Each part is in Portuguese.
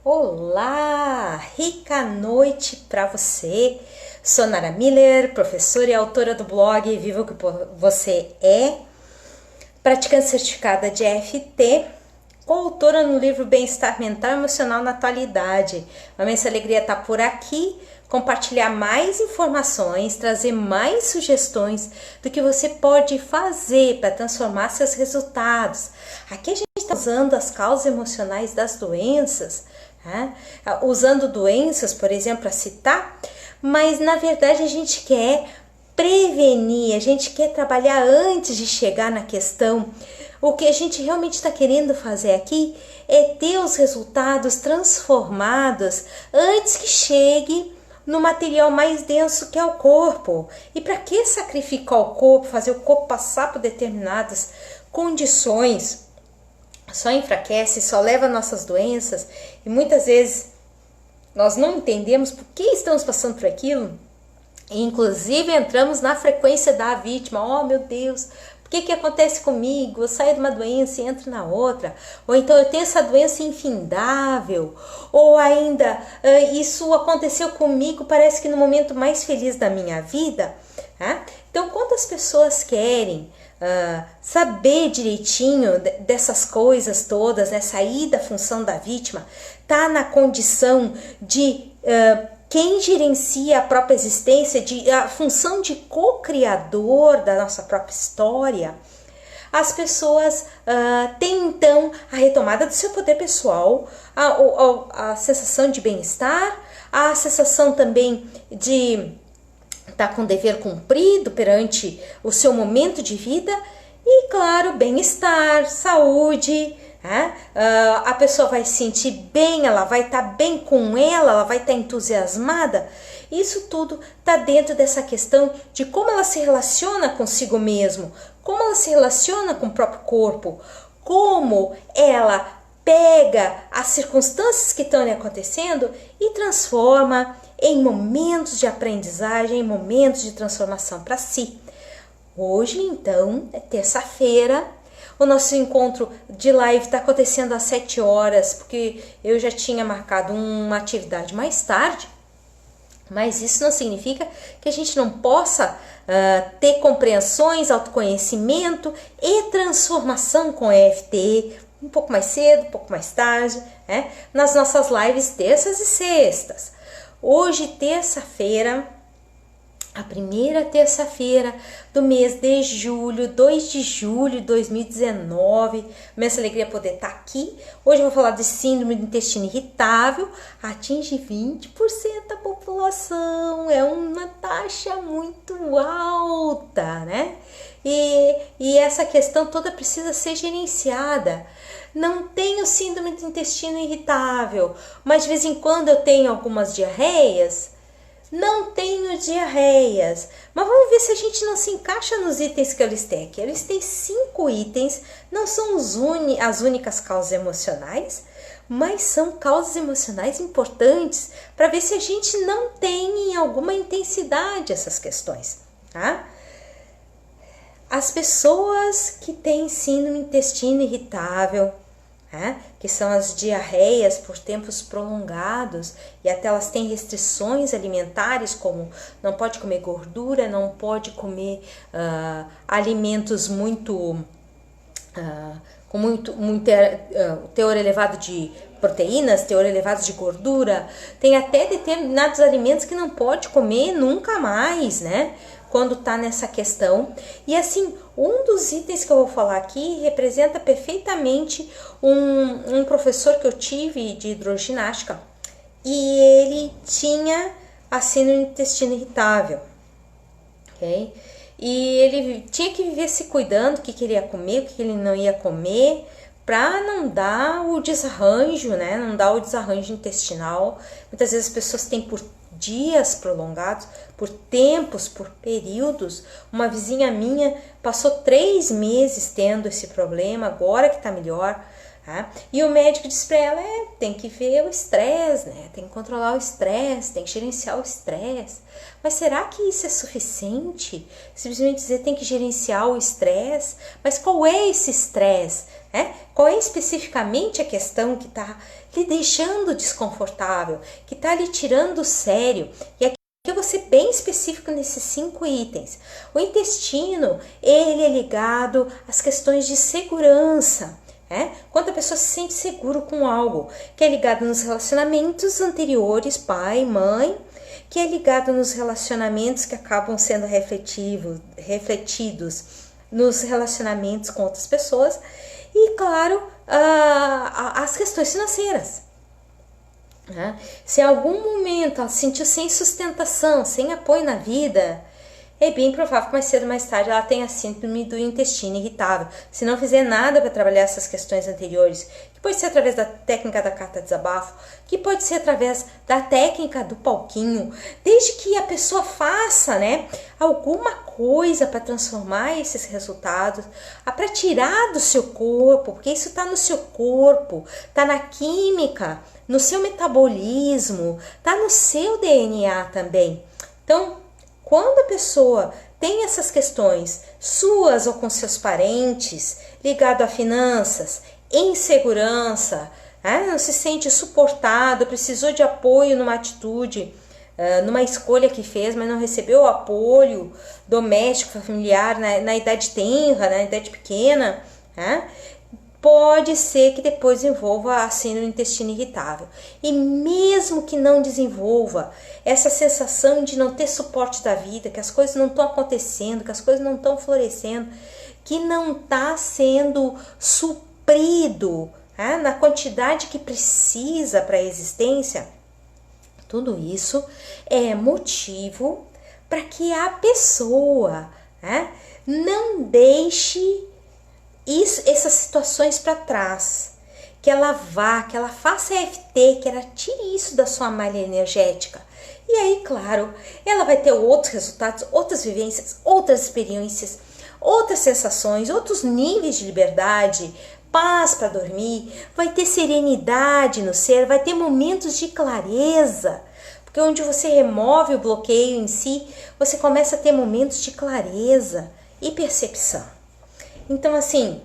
Olá, rica noite para você. Sou Nara Miller, professora e autora do blog Viva o que Você É, praticante certificada de EFT, coautora no livro Bem-Estar Mental e Emocional na Atualidade. Uma imensa alegria estar por aqui, compartilhar mais informações, trazer mais sugestões do que você pode fazer para transformar seus resultados. Aqui a gente está usando as causas emocionais das doenças, usando doenças, por exemplo, para citar, mas na verdade a gente quer prevenir, a gente quer trabalhar antes de chegar na questão. O que a gente realmente está querendo fazer aqui é ter os resultados transformados antes que chegue no material mais denso que é o corpo. E para que sacrificar o corpo, fazer o corpo passar por determinadas condições? Só enfraquece, só leva a nossas doenças e muitas vezes nós não entendemos por que estamos passando por aquilo e inclusive entramos na frequência da vítima. Oh meu Deus, por que acontece comigo? Eu saio de uma doença e entro na outra, ou então eu tenho essa doença infindável, ou ainda isso aconteceu comigo, parece que no momento mais feliz da minha vida. Então quantas pessoas querem saber direitinho dessas coisas todas, né? Sair da função da vítima, tá na condição de quem gerencia a própria existência, a função de co-criador da nossa própria história. As pessoas têm então a retomada do seu poder pessoal, a sensação de bem-estar, a sensação também de tá com o dever cumprido perante o seu momento de vida e, claro, bem-estar, saúde. A pessoa vai se sentir bem, ela vai estar bem com ela vai estar entusiasmada. Isso tudo está dentro dessa questão de como ela se relaciona consigo mesmo, como ela se relaciona com o próprio corpo, como ela pega as circunstâncias que estão lhe acontecendo e transforma em momentos de aprendizagem, em momentos de transformação para si. Hoje, então, é terça-feira, o nosso encontro de live está acontecendo às 7 horas, porque eu já tinha marcado uma atividade mais tarde, mas isso não significa que a gente não possa ter compreensões, autoconhecimento e transformação com EFT, um pouco mais cedo, um pouco mais tarde, nas nossas lives terças e sextas. Hoje, terça-feira, a primeira terça-feira do mês de julho, 2 de julho de 2019. Imensa alegria poder estar aqui. Hoje eu vou falar de síndrome do intestino irritável. Atinge 20% da população. É uma taxa muito alta, né? E essa questão toda precisa ser gerenciada. Não tenho síndrome do intestino irritável, mas de vez em quando eu tenho algumas diarreias. Não tenho diarreias, mas vamos ver se a gente não se encaixa nos itens que eu listei aqui. Eu listei 5 itens, não são as únicas causas emocionais, mas são causas emocionais importantes para ver se a gente não tem em alguma intensidade essas questões, tá? As pessoas que têm síndrome do intestino irritável, que são as diarreias por tempos prolongados e até elas têm restrições alimentares, como não pode comer gordura, não pode comer alimentos com muito teor elevado de proteínas, teor elevado de gordura. Tem até determinados alimentos que não pode comer nunca mais, né? Quando tá nessa questão. E assim, um dos itens que eu vou falar aqui representa perfeitamente um professor que eu tive de hidroginástica, e ele tinha a síndrome do intestino irritável, ok? E ele tinha que viver se cuidando, o que ele ia comer, o que ele não ia comer, para não dar o desarranjo, né? Não dar o desarranjo intestinal. Muitas vezes as pessoas têm por dias prolongados, por tempos, por períodos. Uma vizinha minha passou 3 meses tendo esse problema, agora que tá melhor. Tá? E o médico diz para ela, tem que ver o estresse, né? Tem que controlar o estresse, tem que gerenciar o estresse. Mas será que isso é suficiente? Simplesmente dizer tem que gerenciar o estresse? Mas qual é esse estresse? Né? Qual é especificamente a questão que está lhe deixando desconfortável, que está lhe tirando o sério? E aqui eu vou ser bem específico nesses 5 itens. O intestino, ele é ligado às questões de segurança. Quando a pessoa se sente seguro com algo, que é ligado nos relacionamentos anteriores, pai, mãe, que é ligado nos relacionamentos que acabam sendo refletidos nos relacionamentos com outras pessoas e, claro, as questões financeiras. Se em algum momento ela se sentiu sem sustentação, sem apoio na vida, é bem provável que mais cedo ou mais tarde ela tenha síndrome do intestino irritável. Se não fizer nada para trabalhar essas questões anteriores, que pode ser através da técnica da carta desabafo, que pode ser através da técnica do palquinho, desde que a pessoa faça, alguma coisa para transformar esses resultados, para tirar do seu corpo, porque isso está no seu corpo, está na química, no seu metabolismo, está no seu DNA também. Então, quando a pessoa tem essas questões suas ou com seus parentes, ligado a finanças, insegurança, não se sente suportado, precisou de apoio numa atitude, numa escolha que fez, mas não recebeu o apoio doméstico, familiar, na idade tenra, na idade pequena, pode ser que depois desenvolva a síndrome do intestino irritável. E mesmo que não desenvolva, essa sensação de não ter suporte da vida, que as coisas não estão acontecendo, que as coisas não estão florescendo, que não está sendo suprido na quantidade que precisa para a existência, tudo isso é motivo para que a pessoa não deixe essas situações para trás, que ela faça EFT, que ela tire isso da sua malha energética. E aí, claro, ela vai ter outros resultados, outras vivências, outras experiências, outras sensações, outros níveis de liberdade, paz para dormir, vai ter serenidade no ser, vai ter momentos de clareza, porque onde você remove o bloqueio em si, você começa a ter momentos de clareza e percepção. Então, assim,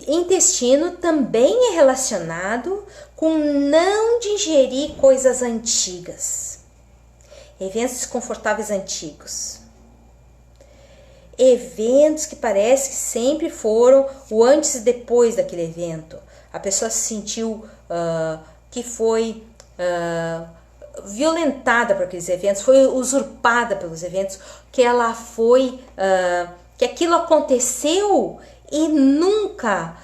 intestino também é relacionado com não digerir coisas antigas, eventos desconfortáveis antigos, eventos que parece que sempre foram o antes e depois daquele evento. A pessoa se sentiu que foi violentada por aqueles eventos, foi usurpada pelos eventos, que ela foi, que aquilo aconteceu e nunca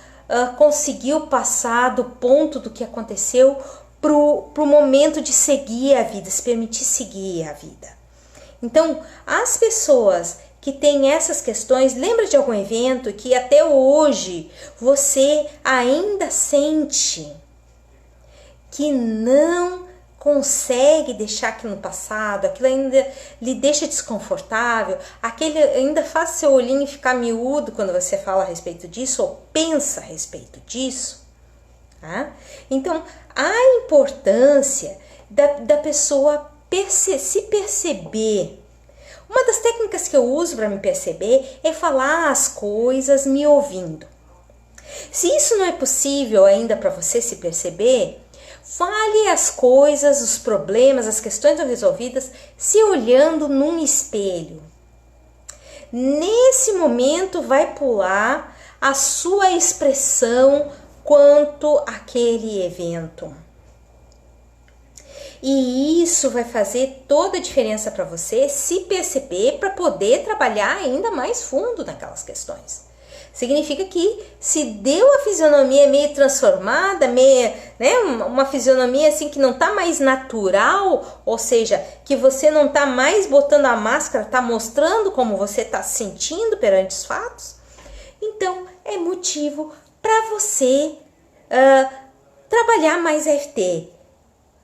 conseguiu passar do ponto do que aconteceu pro momento de seguir a vida, se permitir seguir a vida. Então, as pessoas que têm essas questões, lembra de algum evento que até hoje você ainda sente que não consegue deixar aquilo no passado, aquilo ainda lhe deixa desconfortável, aquele ainda faz seu olhinho ficar miúdo quando você fala a respeito disso ou pensa a respeito disso. Então, a importância da pessoa se perceber. Uma das técnicas que eu uso para me perceber é falar as coisas me ouvindo. Se isso não é possível ainda para você se perceber, fale as coisas, os problemas, as questões não resolvidas, se olhando num espelho. Nesse momento vai pular a sua expressão quanto àquele evento. E isso vai fazer toda a diferença para você se perceber para poder trabalhar ainda mais fundo naquelas questões. Significa que se deu a fisionomia meio transformada, uma fisionomia assim que não está mais natural, ou seja, que você não está mais botando a máscara, está mostrando como você está se sentindo perante os fatos, então é motivo para você trabalhar mais EFT.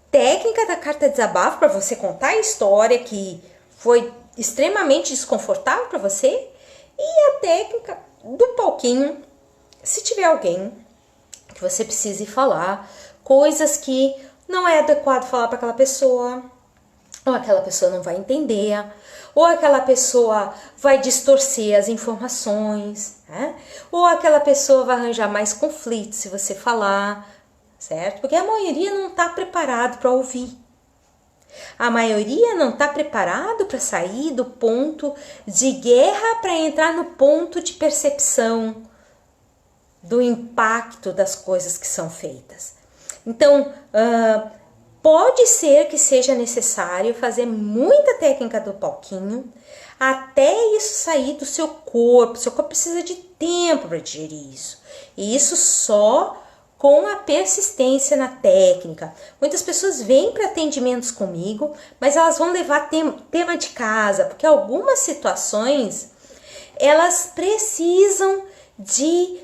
Técnica da carta desabafo para você contar a história que foi extremamente desconfortável para você, e a técnica do palquinho, se tiver alguém que você precise falar, coisas que não é adequado falar para aquela pessoa, ou aquela pessoa não vai entender, ou aquela pessoa vai distorcer as informações, né? Ou aquela pessoa vai arranjar mais conflitos se você falar, certo? Porque a maioria não está preparado para ouvir. A maioria não está preparado para sair do ponto de guerra para entrar no ponto de percepção do impacto das coisas que são feitas. Então, pode ser que seja necessário fazer muita técnica do palquinho até isso sair do seu corpo. Seu corpo precisa de tempo para digerir isso. E isso só com a persistência na técnica. Muitas pessoas vêm para atendimentos comigo, mas elas vão levar tema de casa, porque algumas situações elas precisam de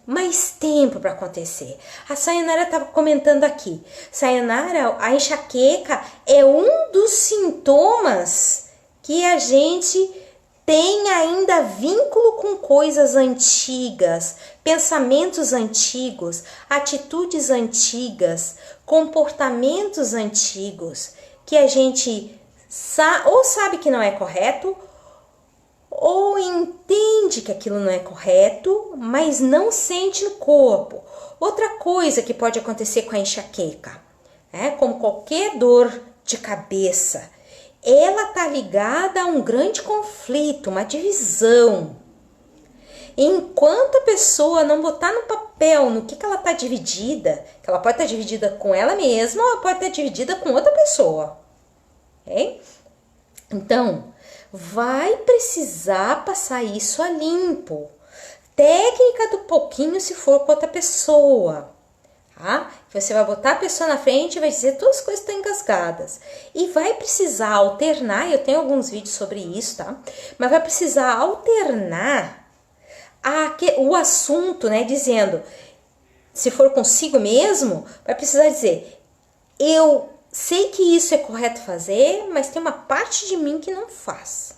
mais tempo para acontecer. A Sayonara estava comentando aqui. Sayonara, a enxaqueca é um dos sintomas que a gente tem ainda vínculo com coisas antigas, pensamentos antigos, atitudes antigas, comportamentos antigos, que a gente ou sabe que não é correto, ou entende que aquilo não é correto, mas não sente no corpo. Outra coisa que pode acontecer com a enxaqueca, como qualquer dor de cabeça, ela está ligada a um grande conflito, uma divisão. Enquanto a pessoa não botar no papel no que ela está dividida, que ela pode estar dividida com ela mesma ou pode estar dividida com outra pessoa. Okay? Então, vai precisar passar isso a limpo. Técnica do pouquinho se for com outra pessoa. Tá? Você vai botar a pessoa na frente e vai dizer todas as coisas estão engasgadas. E vai precisar alternar, eu tenho alguns vídeos sobre isso, tá? Mas vai precisar alternar o assunto, né? Dizendo, se for consigo mesmo, vai precisar dizer, eu sei que isso é correto fazer, mas tem uma parte de mim que não faz.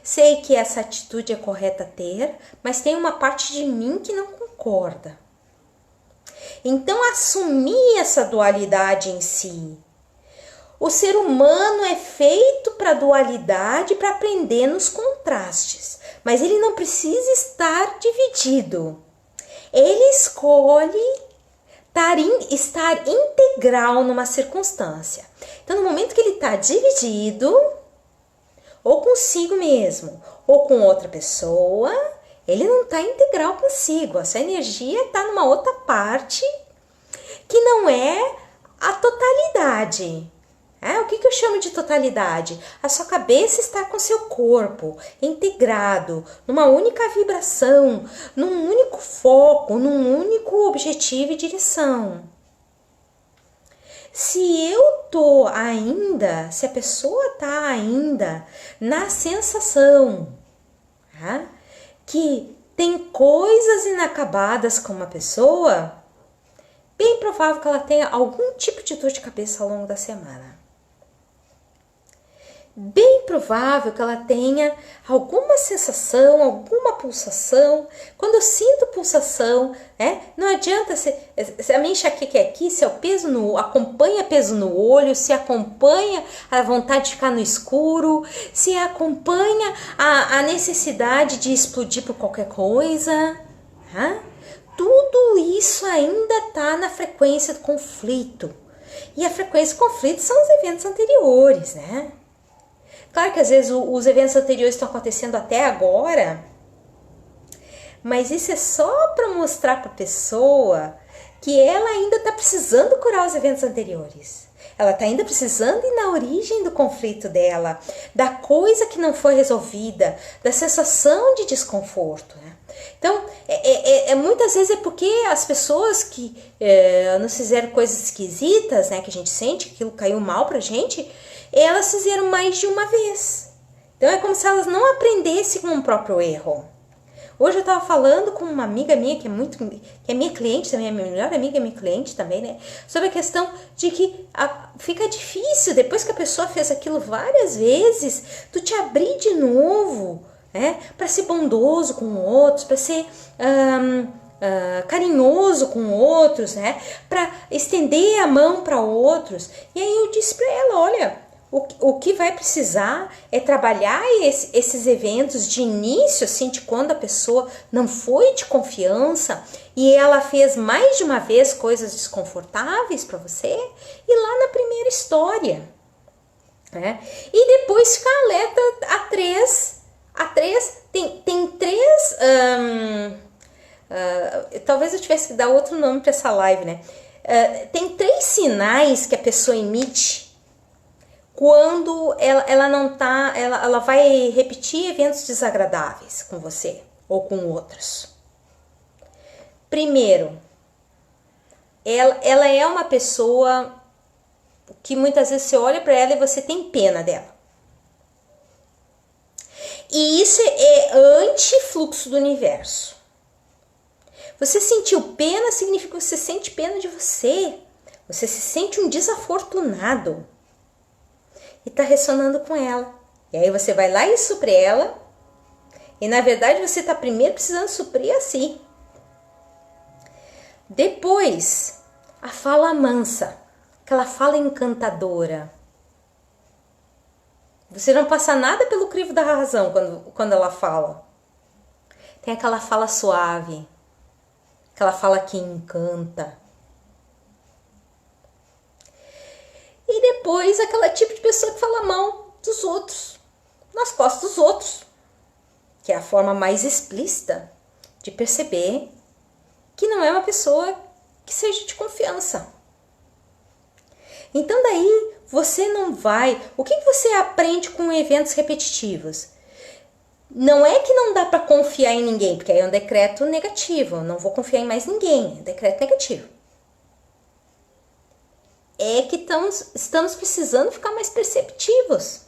Sei que essa atitude é correta ter, mas tem uma parte de mim que não concorda. Então, assumir essa dualidade em si. O ser humano é feito para dualidade, para aprender nos contrastes. Mas ele não precisa estar dividido. Ele escolhe estar integral numa circunstância. Então, no momento que ele está dividido, ou consigo mesmo, ou com outra pessoa, ele não está integral consigo. Essa energia está numa outra parte que não é a totalidade. O que eu chamo de totalidade? A sua cabeça está com seu corpo integrado, numa única vibração, num único foco, num único objetivo e direção. Se a pessoa está ainda na sensação que tem coisas inacabadas com uma pessoa, bem provável que ela tenha algum tipo de dor de cabeça ao longo da semana. Bem provável que ela tenha alguma sensação, alguma pulsação. Quando eu sinto pulsação, não adianta se a minha enxaqueca é aqui, se é o peso acompanha peso no olho, se acompanha a vontade de ficar no escuro, se acompanha a necessidade de explodir por qualquer coisa. Tudo isso ainda está na frequência do conflito. E a frequência do conflito são os eventos anteriores, né? Claro que às vezes os eventos anteriores estão acontecendo até agora, mas isso é só para mostrar para a pessoa que ela ainda está precisando curar os eventos anteriores. Ela está ainda precisando ir na origem do conflito dela, da coisa que não foi resolvida, da sensação de desconforto, né? Então, muitas vezes é porque as pessoas que nos fizeram coisas esquisitas, né, que a gente sente que aquilo caiu mal pra gente, elas fizeram mais de uma vez. Então, é como se elas não aprendessem com o próprio erro. Hoje eu estava falando com uma amiga minha, que é minha cliente também, é minha melhor amiga, é minha cliente também, né? Sobre a questão de que fica difícil, depois que a pessoa fez aquilo várias vezes, tu te abrir de novo, né? Para ser bondoso com outros, para ser carinhoso com outros, né? Para estender a mão para outros. E aí eu disse para ela, olha, o que vai precisar é trabalhar esses eventos de início, assim, de quando a pessoa não foi de confiança e ela fez mais de uma vez coisas desconfortáveis para você, e lá na primeira história, né? E depois ficar alerta a três, tem três, talvez eu tivesse que dar outro nome para essa live, né? Tem 3 sinais que a pessoa emite quando ela não tá, ela vai repetir eventos desagradáveis com você ou com outros. Primeiro, ela é uma pessoa que muitas vezes você olha para ela e você tem pena dela. E isso é anti-fluxo do universo. Você sentiu pena significa que você sente pena de você. Você se sente um desafortunado. E tá ressonando com ela. E aí você vai lá e supre ela. E na verdade você tá primeiro precisando suprir a si. Depois, a fala mansa. Aquela fala encantadora. Você não passa nada pelo crivo da razão quando ela fala. Tem aquela fala suave. Aquela fala que encanta. E depois aquela tipo de pessoa que fala mal dos outros, nas costas dos outros, que é a forma mais explícita de perceber que não é uma pessoa que seja de confiança. Então daí você não vai... O que você aprende com eventos repetitivos? Não é que não dá para confiar em ninguém, porque aí é um decreto negativo, não vou confiar em mais ninguém, é decreto negativo. É que estamos precisando ficar mais perceptivos.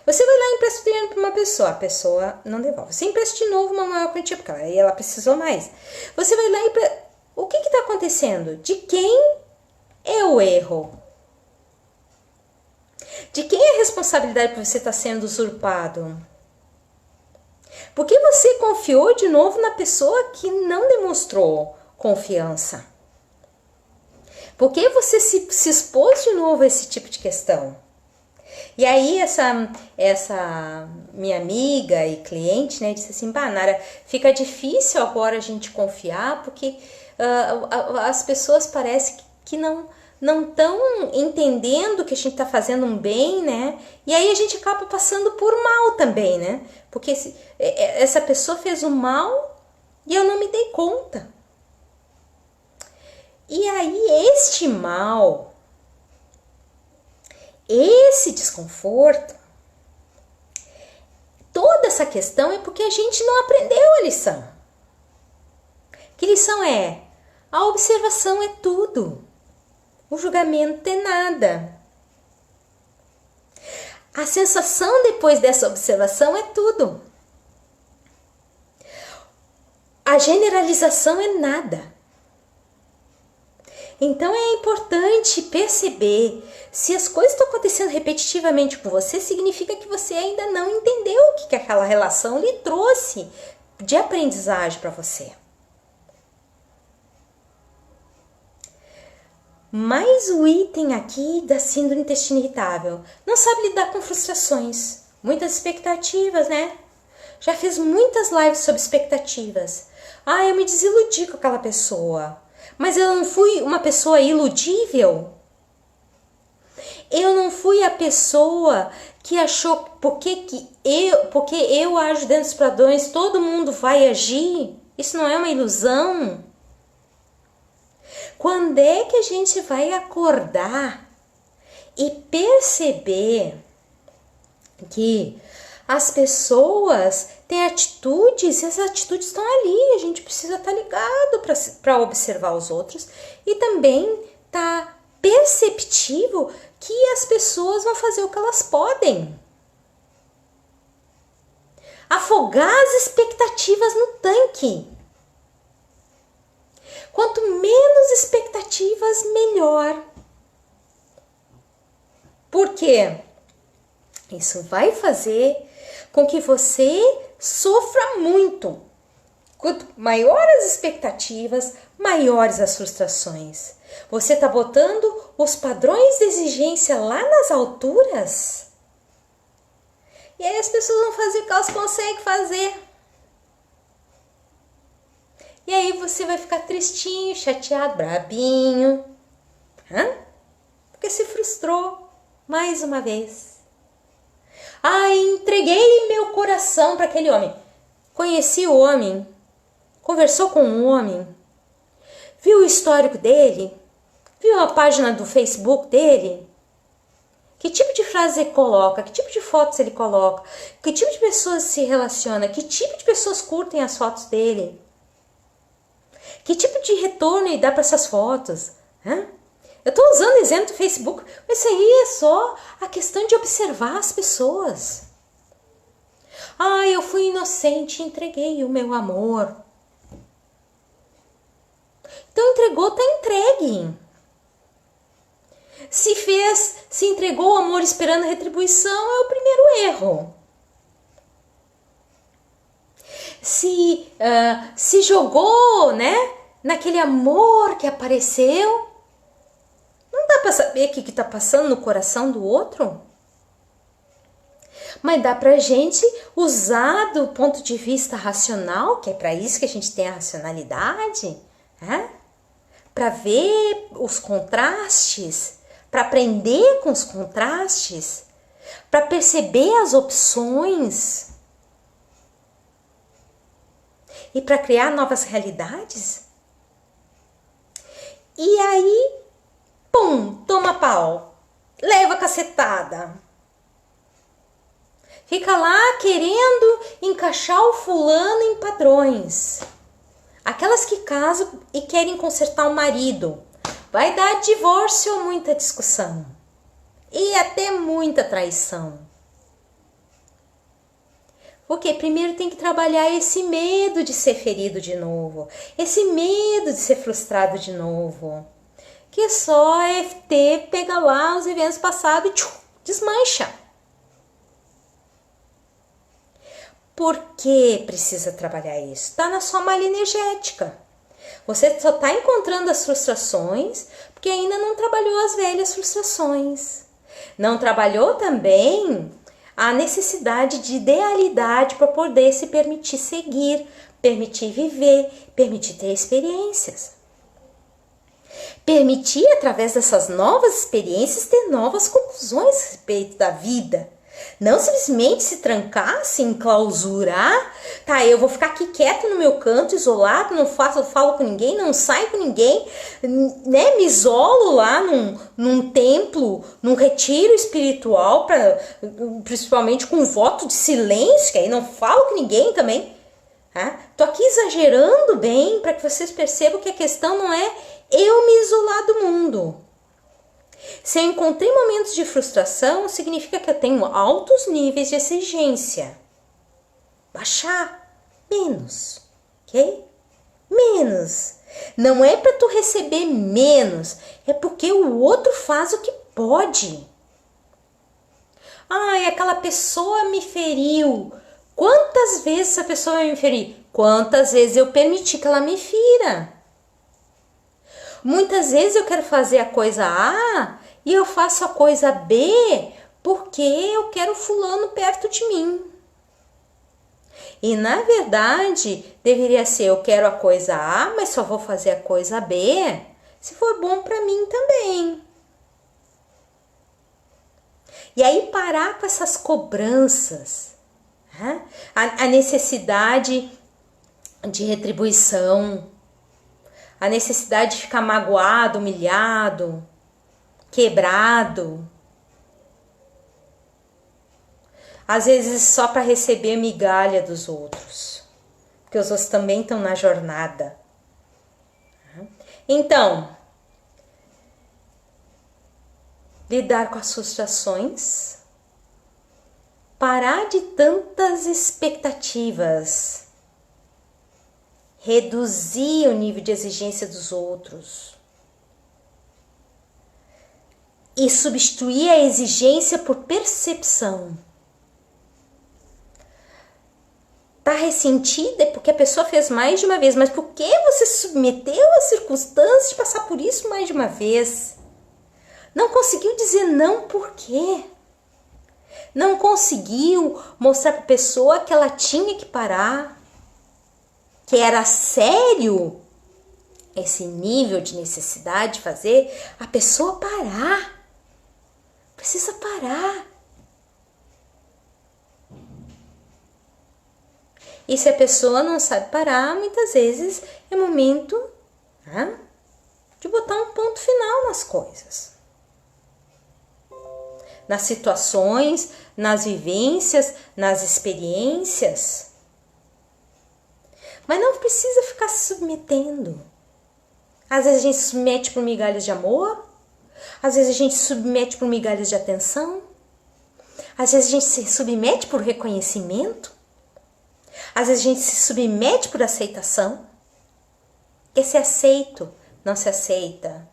Você vai lá e empresta o dinheiro para uma pessoa, a pessoa não devolve. Você empresta de novo uma maior quantia, porque aí ela precisou mais. Você vai lá e... O que está acontecendo? De quem é o erro? De quem é a responsabilidade por você estar sendo usurpado? Por que você confiou de novo na pessoa que não demonstrou confiança? Por que você se expôs de novo a esse tipo de questão? E aí essa minha amiga e cliente, né, disse assim, Nara, fica difícil agora a gente confiar, porque as pessoas parecem que não estão entendendo que a gente está fazendo um bem, né? E aí a gente acaba passando por mal também, né? Porque essa pessoa fez um mal e eu não me dei conta. E aí este mal, esse desconforto, toda essa questão é porque a gente não aprendeu a lição. Que lição é? A observação é tudo. O julgamento é nada. A sensação depois dessa observação é tudo. A generalização é nada. Então é importante perceber se as coisas estão acontecendo repetitivamente com você, significa que você ainda não entendeu o que aquela relação lhe trouxe de aprendizagem para você. Mas o item aqui da síndrome do intestino irritável não sabe lidar com frustrações, muitas expectativas, né? Já fiz muitas lives sobre expectativas. Eu me desiludi com aquela pessoa, mas eu não fui uma pessoa iludível. Eu não fui a pessoa que achou porque eu ajo dentro dos padrões, todo mundo vai agir. Isso não é uma ilusão. Quando é que a gente vai acordar e perceber que as pessoas têm atitudes e as atitudes estão ali, a gente precisa estar ligado para observar os outros e também tá perceptivo que as pessoas vão fazer o que elas podem. Afogar as expectativas no tanque. Quanto menos expectativas, melhor. Por quê? Isso vai fazer com que você sofra muito. Quanto maiores as expectativas, maiores as frustrações. Você está botando os padrões de exigência lá nas alturas. E aí as pessoas vão fazer o que elas conseguem fazer. E aí você vai ficar tristinho, chateado, brabinho. Porque se frustrou mais uma vez. Entreguei meu coração para aquele homem. Conheci o homem, conversou com o homem, viu o histórico dele, viu a página do Facebook dele, que tipo de frase ele coloca, que tipo de fotos ele coloca, que tipo de pessoas se relaciona, que tipo de pessoas curtem as fotos dele, que tipo de retorno ele dá para essas fotos. Eu estou usando o exemplo do Facebook, mas isso aí é só a questão de observar as pessoas. Eu fui inocente, entreguei o meu amor. Então entregou, tá entregue. Se entregou o amor esperando retribuição, é o primeiro erro. Se jogou, naquele amor que apareceu, não dá para saber o que está passando no coração do outro? Mas dá pra gente usar do ponto de vista racional, que é para isso que a gente tem a racionalidade, para ver os contrastes, para aprender com os contrastes, para perceber as opções e para criar novas realidades. E aí, pum, toma pau, leva cacetada. Fica lá querendo encaixar o fulano em padrões. Aquelas que casam e querem consertar o marido. Vai dar divórcio ou muita discussão. E até muita traição. Porque primeiro tem que trabalhar esse medo de ser ferido de novo. Esse medo de ser frustrado de novo. Que só é pega lá os eventos passados e desmancha. Por que precisa trabalhar isso? Está na sua malha energética. Você só está encontrando as frustrações porque ainda não trabalhou as velhas frustrações. Não trabalhou também a necessidade de idealidade para poder se permitir seguir, permitir viver, permitir ter experiências. Permitir, através dessas novas experiências, ter novas conclusões a respeito da vida. Não simplesmente se trancar, se enclausurar, eu vou ficar aqui quieto no meu canto, isolado, não falo com ninguém, não saio com ninguém, me isolo lá num templo, num retiro espiritual, principalmente com um voto de silêncio, que aí não falo com ninguém também. Tô aqui exagerando bem para que vocês percebam que a questão não é eu me isolar do mundo. Se eu encontrei momentos de frustração, significa que eu tenho altos níveis de exigência. Baixar menos, ok? Menos. Não é para tu receber menos, é porque o outro faz o que pode. Aquela pessoa me feriu. Quantas vezes essa pessoa vai me ferir? Quantas vezes eu permiti que ela me fira? Muitas vezes eu quero fazer a coisa A e eu faço a coisa B porque eu quero fulano perto de mim. E na verdade deveria ser eu quero a coisa A, mas só vou fazer a coisa B se for bom para mim também. E aí parar com essas cobranças, a necessidade de retribuição, a necessidade de ficar magoado, humilhado, quebrado. Às vezes só para receber migalha dos outros. Porque os outros também estão na jornada. Então, lidar com as frustrações. Parar de tantas expectativas. Reduzir o nível de exigência dos outros. e substituir a exigência por percepção. Tá ressentida é porque a pessoa fez mais de uma vez, mas por que você se submeteu às circunstâncias de passar por isso mais de uma vez? Não conseguiu dizer não por quê? Não conseguiu mostrar para a pessoa que ela tinha que parar, que era sério esse nível de necessidade de fazer a pessoa parar. Precisa parar. E se a pessoa não sabe parar, muitas vezes é momento, né, de botar um ponto final nas coisas. Nas situações, nas vivências, nas experiências. Mas não precisa ficar se submetendo. Às vezes a gente se submete por migalhas de amor, às vezes a gente se submete por migalhas de atenção, às vezes a gente se submete por reconhecimento, às vezes a gente se submete por aceitação. Esse aceito não se aceita.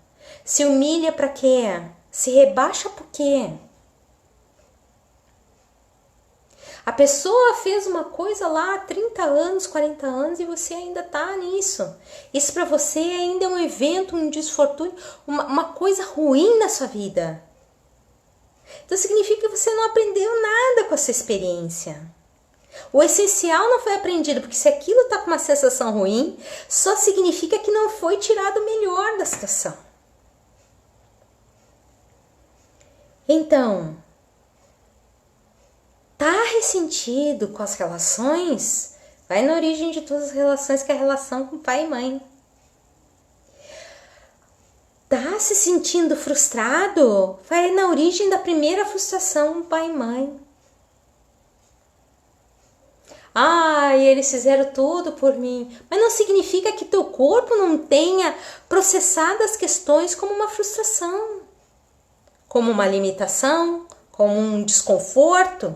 Se humilha para quê? Se rebaixa por quê? A pessoa fez uma coisa lá há 30 anos, 40 anos e você ainda tá nisso. Isso para você ainda é um evento, um desfortúnio, uma coisa ruim na sua vida. Então significa que você não aprendeu nada com essa experiência. O essencial não foi aprendido, porque se aquilo tá com uma sensação ruim, só significa que não foi tirado o melhor da situação. Então, tá ressentido com as relações? Vai na origem de todas as relações, que é a relação com pai e mãe. Tá se sentindo frustrado? Vai na origem da primeira frustração com pai e mãe. Eles fizeram tudo por mim. Mas não significa que teu corpo não tenha processado as questões como uma frustração, como uma limitação, como um desconforto.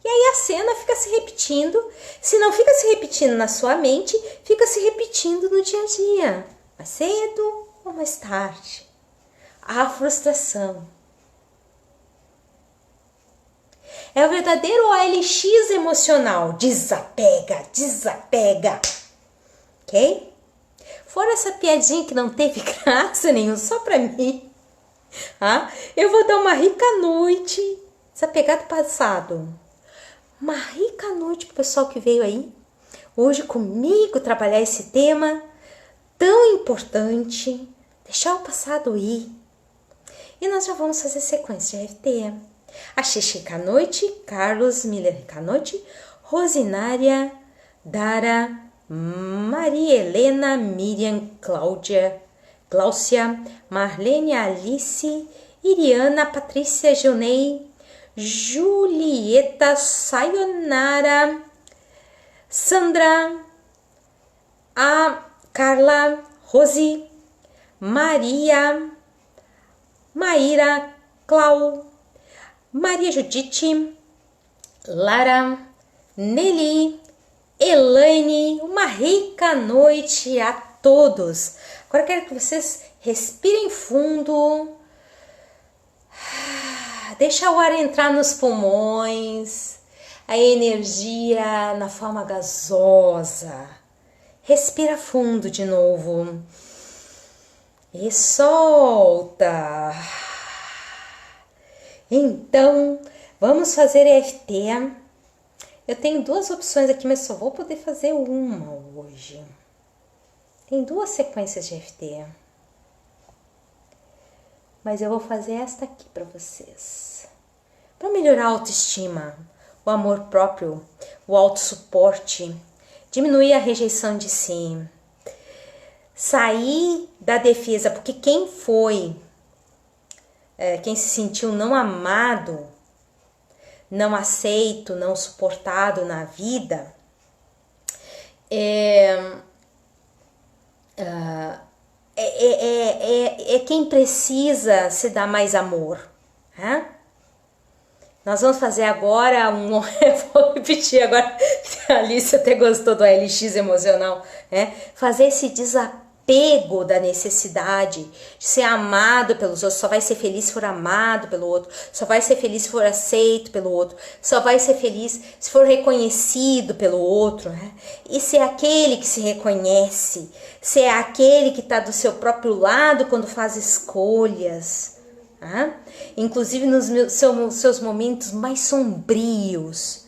E aí a cena fica se repetindo. Se não fica se repetindo na sua mente, fica se repetindo no dia a dia. Mais cedo ou mais tarde. A frustração. É o verdadeiro OLX emocional. Desapega, desapega. Ok? Fora essa piadinha que não teve graça nenhuma, só pra mim. Eu vou dar uma rica noite. Desapegar do passado. Uma rica noite pro pessoal que veio aí hoje comigo trabalhar esse tema tão importante. Deixar o passado ir. E nós já vamos fazer sequência de RT. A Xixi Canoite, Carlos Miller Canoite, Rosinária, Dara, Maria Helena, Miriam, Cláudia, Gláucia, Marlene, Alice, Iriana, Patrícia, Gilney, Julieta, Sayonara, Sandra, a Carla, Rose, Maria, Maíra, Clau, Maria Judite, Lara, Nelly, Elaine. Uma rica noite a todos. Agora eu quero que vocês respirem fundo. Deixa o ar entrar nos pulmões, a energia na forma gasosa. Respira fundo de novo. E solta. Então, vamos fazer EFT. Eu tenho duas opções aqui, mas só vou poder fazer uma hoje. Tem duas sequências de EFT. Mas eu vou fazer esta aqui para vocês. Para melhorar a autoestima, o amor próprio, o autossuporte, diminuir a rejeição de si, sair da defesa, porque quem se sentiu não amado, não aceito, não suportado na vida, é quem precisa se dar mais amor. Nós vamos fazer agora vou repetir agora, a Alice até gostou do LX emocional, fazer esse desapego apego da necessidade de ser amado pelos outros, só vai ser feliz se for amado pelo outro, só vai ser feliz se for aceito pelo outro, só vai ser feliz se for reconhecido pelo outro, né? E ser aquele que se reconhece, ser aquele que está do seu próprio lado quando faz escolhas, né? Inclusive nos seus momentos mais sombrios,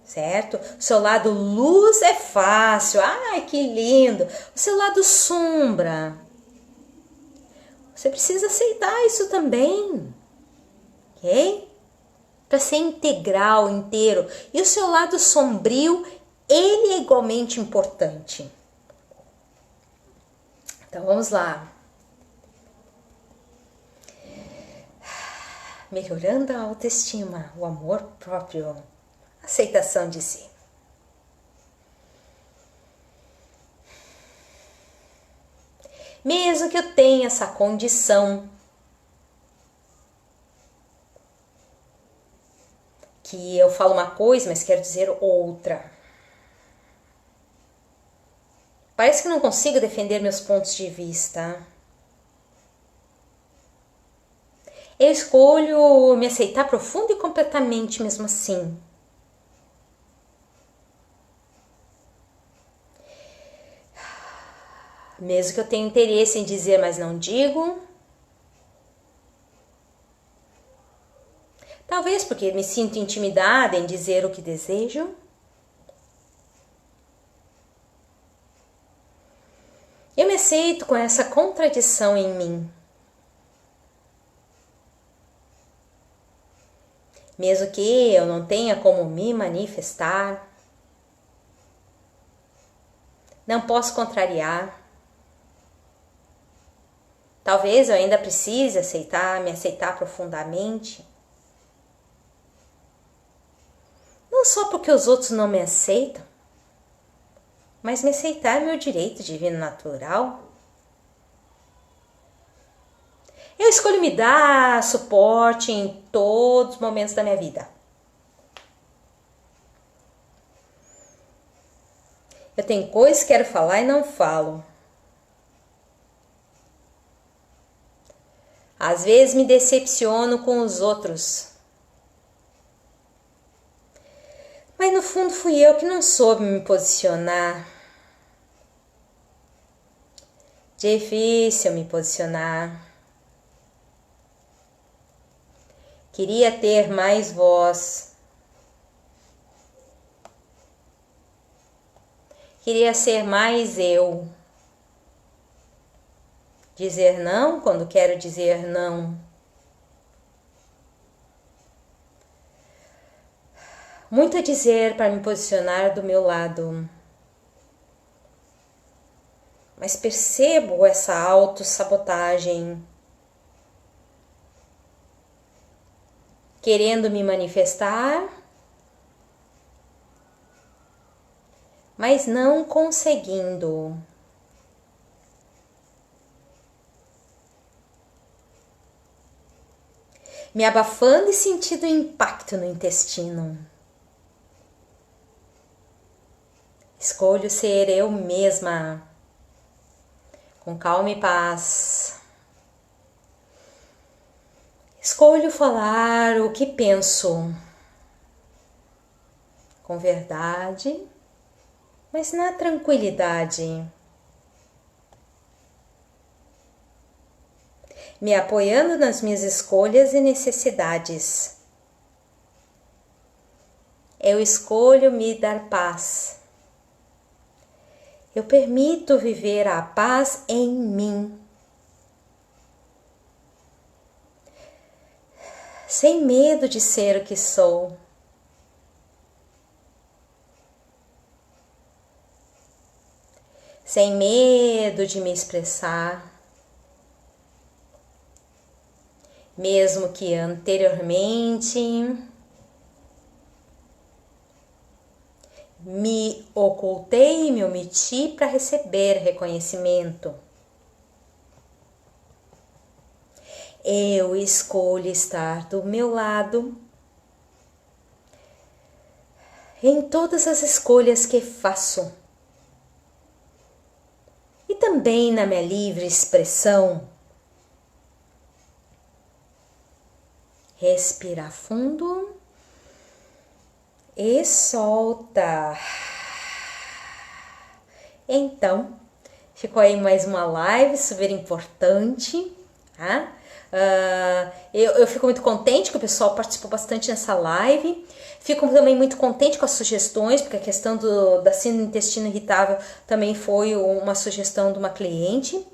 certo? O seu lado luz é fácil, ai que lindo. O seu lado sombra, você precisa aceitar isso também, ok? Para ser integral, inteiro. E o seu lado sombrio, ele é igualmente importante. Então vamos lá. Melhorando a autoestima, o amor próprio. Aceitação de si. Mesmo que eu tenha essa condição, que eu falo uma coisa, mas quero dizer outra. Parece que não consigo defender meus pontos de vista. Eu escolho me aceitar profunda e completamente mesmo assim. Mesmo que eu tenha interesse em dizer, mas não digo. Talvez porque me sinto intimidada em dizer o que desejo. Eu me aceito com essa contradição em mim. Mesmo que eu não tenha como me manifestar, não posso contrariar. Talvez eu ainda precise me aceitar profundamente. Não só porque os outros não me aceitam, mas me aceitar é meu direito divino natural. Eu escolho me dar suporte em todos os momentos da minha vida. Eu tenho coisas que quero falar e não falo. Às vezes me decepciono com os outros. Mas no fundo fui eu que não soube me posicionar. Difícil me posicionar. Queria ter mais voz. Queria ser mais eu. Dizer não quando quero dizer não. Muito a dizer para me posicionar do meu lado. Mas percebo essa autossabotagem. Querendo me manifestar, mas não conseguindo. Me abafando e sentindo impacto no intestino. Escolho ser eu mesma, com calma e paz. Escolho falar o que penso, com verdade, mas na tranquilidade. Me apoiando nas minhas escolhas e necessidades. Eu escolho me dar paz. Eu permito viver a paz em mim. Sem medo de ser o que sou. Sem medo de me expressar. Mesmo que anteriormente me ocultei e me omiti para receber reconhecimento. Eu escolho estar do meu lado em todas as escolhas que faço. E também na minha livre expressão. Respira fundo e solta. Então, ficou aí mais uma live super importante, tá? Eu fico muito contente que o pessoal participou bastante nessa live. Fico também muito contente com as sugestões, porque a questão da síndrome do intestino irritável também foi uma sugestão de uma cliente.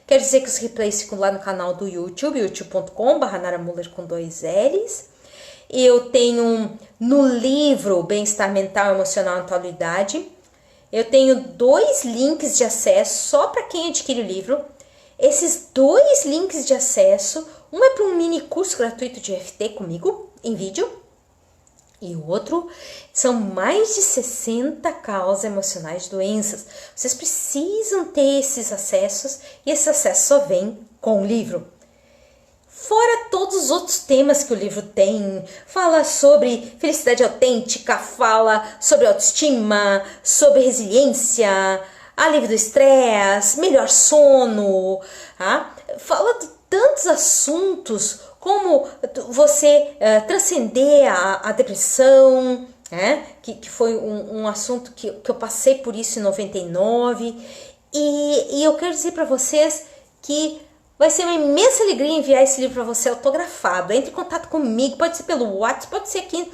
Quer dizer que os replays ficam lá no canal do YouTube, youtube.com/naramuller com 2 L's. Eu tenho no livro Bem-Estar Mental, Emocional e Atualidade. Eu tenho 2 links de acesso só para quem adquire o livro. Esses 2 links de acesso, um é para um mini curso gratuito de EFT comigo, em vídeo, e o outro são mais de 60 causas emocionais de doenças. Vocês precisam ter esses acessos, e esse acesso só vem com o livro. Fora todos os outros temas que o livro tem, fala sobre felicidade autêntica, fala sobre autoestima, sobre resiliência, alívio do estresse, melhor sono, tá? Fala de tantos assuntos, como você transcender a depressão, né? Que foi um assunto que eu passei por isso em 99, e eu quero dizer para vocês que vai ser uma imensa alegria enviar esse livro para você autografado. Entre em contato comigo, pode ser pelo WhatsApp, pode ser aqui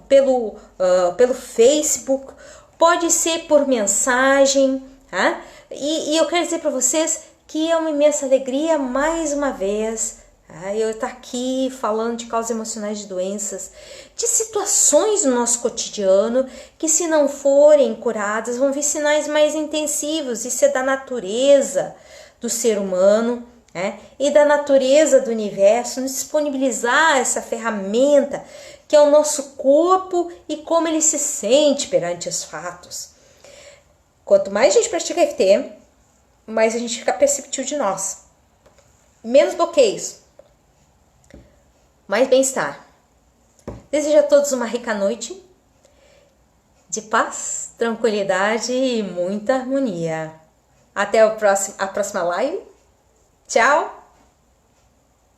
pelo Facebook, pode ser por mensagem, tá? E eu quero dizer para vocês que é uma imensa alegria, mais uma vez, tá? Eu estar aqui falando de causas emocionais de doenças, de situações no nosso cotidiano que, se não forem curadas, vão vir sinais mais intensivos. Isso é da natureza do ser humano, né? E da natureza do universo, nos disponibilizar essa ferramenta que é o nosso corpo e como ele se sente perante os fatos. Quanto mais a gente pratica EFT, mais a gente fica perceptível de nós. Menos bloqueios, mais bem-estar. Desejo a todos uma rica noite de paz, tranquilidade e muita harmonia. Até a próxima live. Tchau!